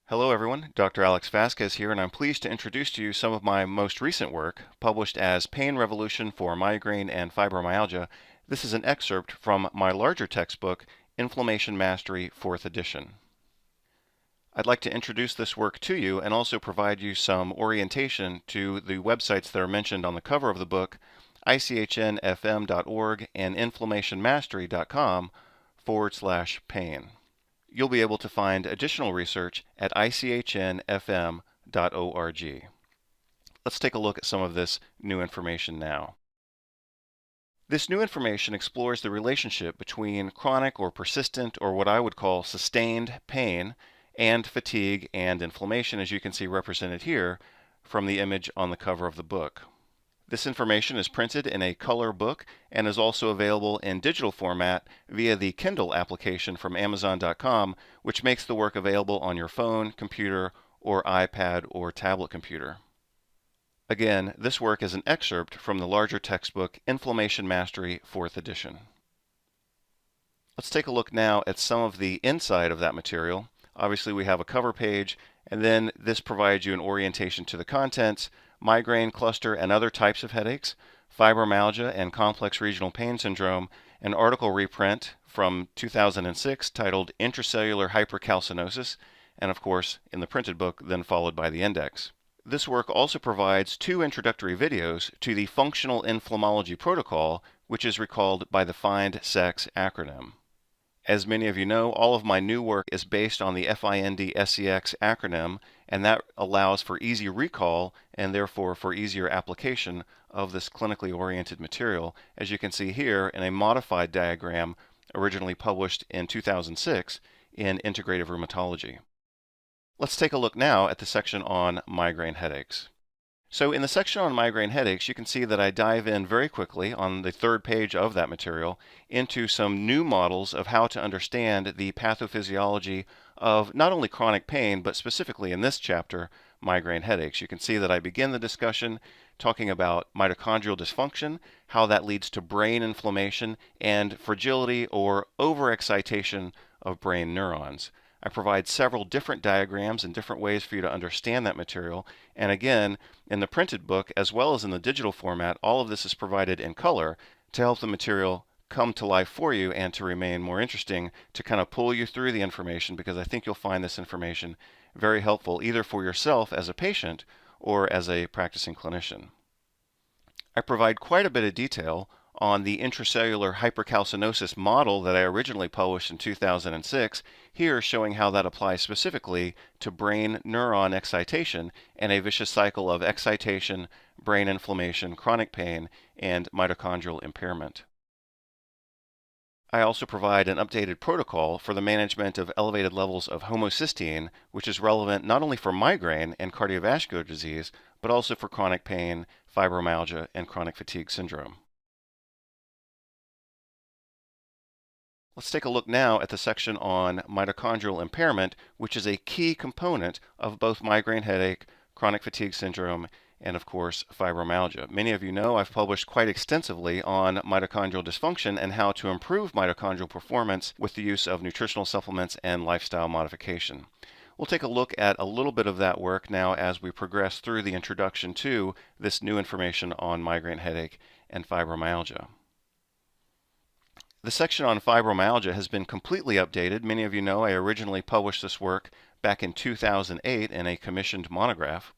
Hello everyone, Dr. Alex Vasquez here, and I'm pleased to introduce to you some of my most recent work, published as Pain Revolution for Migraine and Fibromyalgia. This is an excerpt from my larger textbook, Inflammation Mastery, 4th edition. I'd like to introduce this work to you and also provide you some orientation to the websites that are mentioned on the cover of the book, ichnfm.org and inflammationmastery.com/pain. You'll be able to find additional research at ichnfm.org. Let's take a look at some of this new information now. This new information explores the relationship between chronic or persistent, or what I would call sustained pain, and fatigue and inflammation, as you can see represented here from the image on the cover of the book. This information is printed in a color book and is also available in digital format via the Kindle application from Amazon.com, which makes the work available on your phone, computer, or iPad or tablet computer. Again, this work is an excerpt from the larger textbook Inflammation Mastery, 4th edition. Let's take a look now at some of the inside of that material. Obviously, we have a cover page, and then this provides you an orientation to the contents, migraine, cluster, and other types of headaches, fibromyalgia and complex regional pain syndrome, an article reprint from 2006 titled Intracellular Hypercalcinosis, and of course, in the printed book, then followed by the index. This work also provides 2 introductory videos to the Functional Inflammology Protocol, which is recalled by the FIND-SEX acronym. As many of you know, all of my new work is based on the FIND-SEX acronym, and that allows for easy recall and therefore for easier application of this clinically oriented material, as you can see here in a modified diagram originally published in 2006 in Integrative Rheumatology. Let's take a look now at the section on migraine headaches. So in the section on migraine headaches, you can see that I dive in very quickly on the 3rd page of that material into some new models of how to understand the pathophysiology of not only chronic pain, but specifically in this chapter, migraine headaches. You can see that I begin the discussion talking about mitochondrial dysfunction, how that leads to brain inflammation, and fragility or overexcitation of brain neurons. I provide several different diagrams and different ways for you to understand that material. And again, in the printed book, as well as in the digital format, all of this is provided in color to help the material come to life for you and to remain more interesting, to kind of pull you through the information, because I think you'll find this information very helpful either for yourself as a patient or as a practicing clinician. I provide quite a bit of detail on the intracellular hypercalcinosis model that I originally published in 2006, here showing how that applies specifically to brain neuron excitation and a vicious cycle of excitation, brain inflammation, chronic pain, and mitochondrial impairment. I also provide an updated protocol for the management of elevated levels of homocysteine, which is relevant not only for migraine and cardiovascular disease, but also for chronic pain, fibromyalgia, and chronic fatigue syndrome. Let's take a look now at the section on mitochondrial impairment, which is a key component of both migraine headache, chronic fatigue syndrome, and of course fibromyalgia. Many of you know I've published quite extensively on mitochondrial dysfunction and how to improve mitochondrial performance with the use of nutritional supplements and lifestyle modification. We'll take a look at a little bit of that work now as we progress through the introduction to this new information on migraine headache and fibromyalgia. The section on fibromyalgia has been completely updated. Many of you know I originally published this work back in 2008 in a commissioned monograph.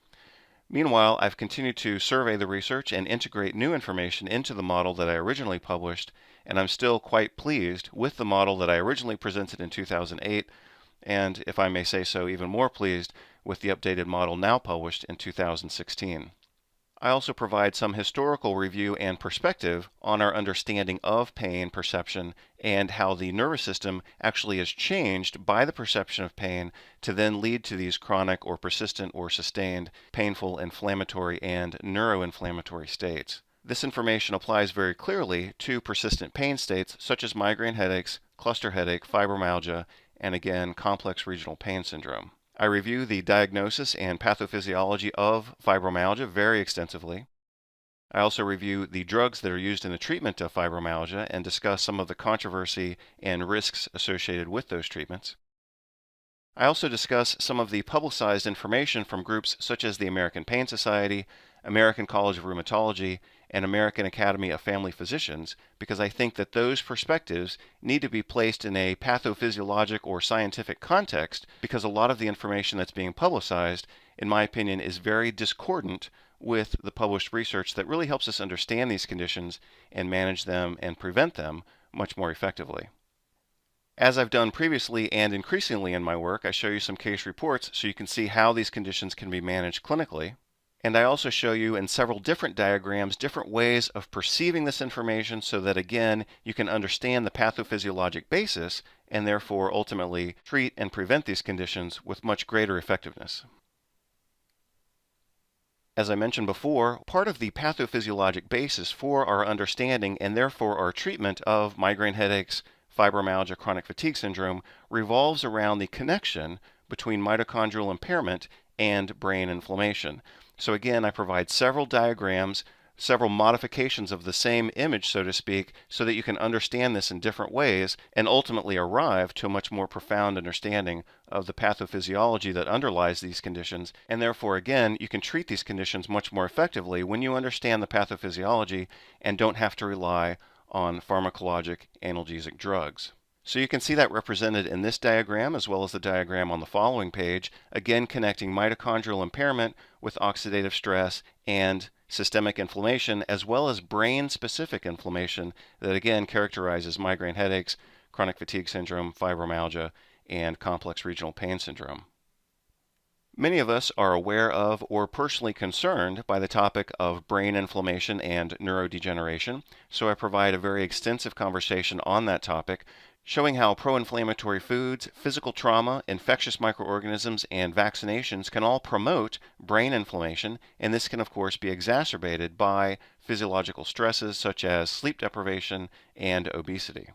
Meanwhile, I've continued to survey the research and integrate new information into the model that I originally published, and I'm still quite pleased with the model that I originally presented in 2008, and if I may say so, even more pleased with the updated model now published in 2016. I also provide some historical review and perspective on our understanding of pain perception and how the nervous system actually is changed by the perception of pain to then lead to these chronic or persistent or sustained painful, inflammatory, and neuroinflammatory states. This information applies very clearly to persistent pain states such as migraine headaches, cluster headache, fibromyalgia, and again, complex regional pain syndrome. I review the diagnosis and pathophysiology of fibromyalgia very extensively. I also review the drugs that are used in the treatment of fibromyalgia and discuss some of the controversy and risks associated with those treatments. I also discuss some of the publicized information from groups such as the American Pain Society, American College of Rheumatology, and American Academy of Family Physicians, because I think that those perspectives need to be placed in a pathophysiologic or scientific context, because a lot of the information that's being publicized, in my opinion, is very discordant with the published research that really helps us understand these conditions and manage them and prevent them much more effectively. As I've done previously and increasingly in my work, I show you some case reports so you can see how these conditions can be managed clinically. And I also show you in several different diagrams different ways of perceiving this information so that, again, you can understand the pathophysiologic basis and therefore ultimately treat and prevent these conditions with much greater effectiveness. As I mentioned before, part of the pathophysiologic basis for our understanding and therefore our treatment of migraine headaches, fibromyalgia, chronic fatigue syndrome revolves around the connection between mitochondrial impairment and brain inflammation. So again, I provide several diagrams, several modifications of the same image, so to speak, so that you can understand this in different ways and ultimately arrive to a much more profound understanding of the pathophysiology that underlies these conditions. And therefore, again, you can treat these conditions much more effectively when you understand the pathophysiology and don't have to rely on pharmacologic analgesic drugs. So you can see that represented in this diagram as well as the diagram on the following page, again connecting mitochondrial impairment with oxidative stress and systemic inflammation, as well as brain-specific inflammation that again characterizes migraine headaches, chronic fatigue syndrome, fibromyalgia, and complex regional pain syndrome. Many of us are aware of or personally concerned by the topic of brain inflammation and neurodegeneration, so I provide a very extensive conversation on that topic, showing how pro-inflammatory foods, physical trauma, infectious microorganisms, and vaccinations can all promote brain inflammation, and this can of course be exacerbated by physiological stresses such as sleep deprivation and obesity.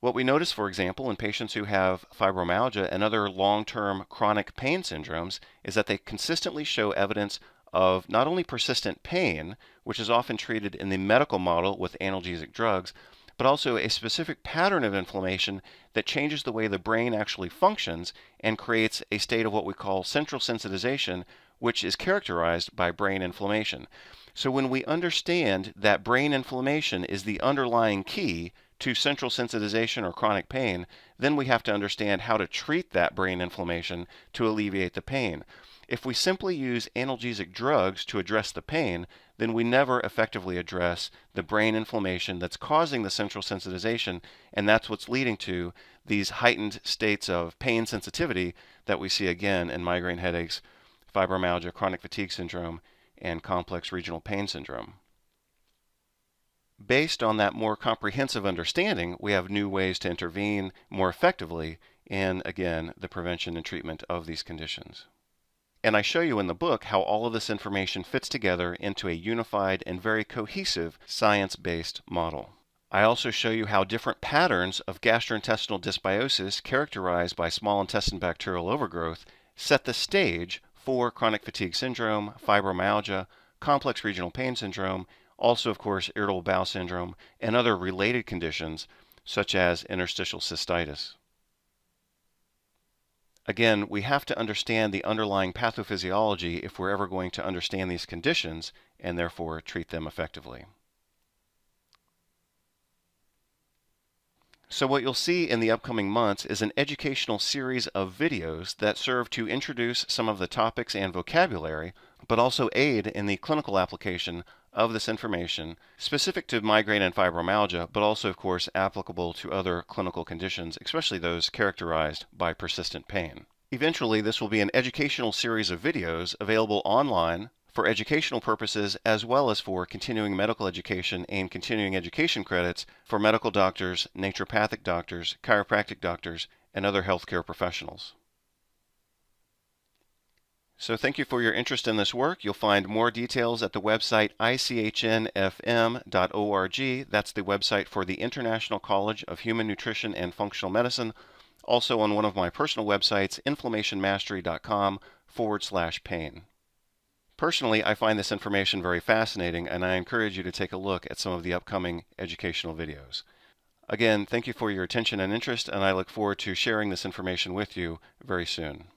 What we notice, for example, in patients who have fibromyalgia and other long-term chronic pain syndromes is that they consistently show evidence of not only persistent pain, which is often treated in the medical model with analgesic drugs, but also a specific pattern of inflammation that changes the way the brain actually functions and creates a state of what we call central sensitization, which is characterized by brain inflammation. So when we understand that brain inflammation is the underlying key to central sensitization or chronic pain, then we have to understand how to treat that brain inflammation to alleviate the pain. If we simply use analgesic drugs to address the pain, then we never effectively address the brain inflammation that's causing the central sensitization, and that's what's leading to these heightened states of pain sensitivity that we see again in migraine headaches, fibromyalgia, chronic fatigue syndrome, and complex regional pain syndrome. Based on that more comprehensive understanding, we have new ways to intervene more effectively in, again, the prevention and treatment of these conditions. And I show you in the book how all of this information fits together into a unified and very cohesive science-based model. I also show you how different patterns of gastrointestinal dysbiosis characterized by small intestine bacterial overgrowth set the stage for chronic fatigue syndrome, fibromyalgia, complex regional pain syndrome, also, of course, irritable bowel syndrome, and other related conditions such as interstitial cystitis. Again, we have to understand the underlying pathophysiology if we're ever going to understand these conditions and therefore treat them effectively. So what you'll see in the upcoming months is an educational series of videos that serve to introduce some of the topics and vocabulary, but also aid in the clinical application of this information specific to migraine and fibromyalgia, but also, of course, applicable to other clinical conditions, especially those characterized by persistent pain. Eventually, this will be an educational series of videos available online for educational purposes as well as for continuing medical education and continuing education credits for medical doctors, naturopathic doctors, chiropractic doctors, and other healthcare professionals. So thank you for your interest in this work. You'll find more details at the website ichnfm.org. That's the website for the International College of Human Nutrition and Functional Medicine. Also on one of my personal websites, inflammationmastery.com/pain. Personally, I find this information very fascinating, and I encourage you to take a look at some of the upcoming educational videos. Again, thank you for your attention and interest, and I look forward to sharing this information with you very soon.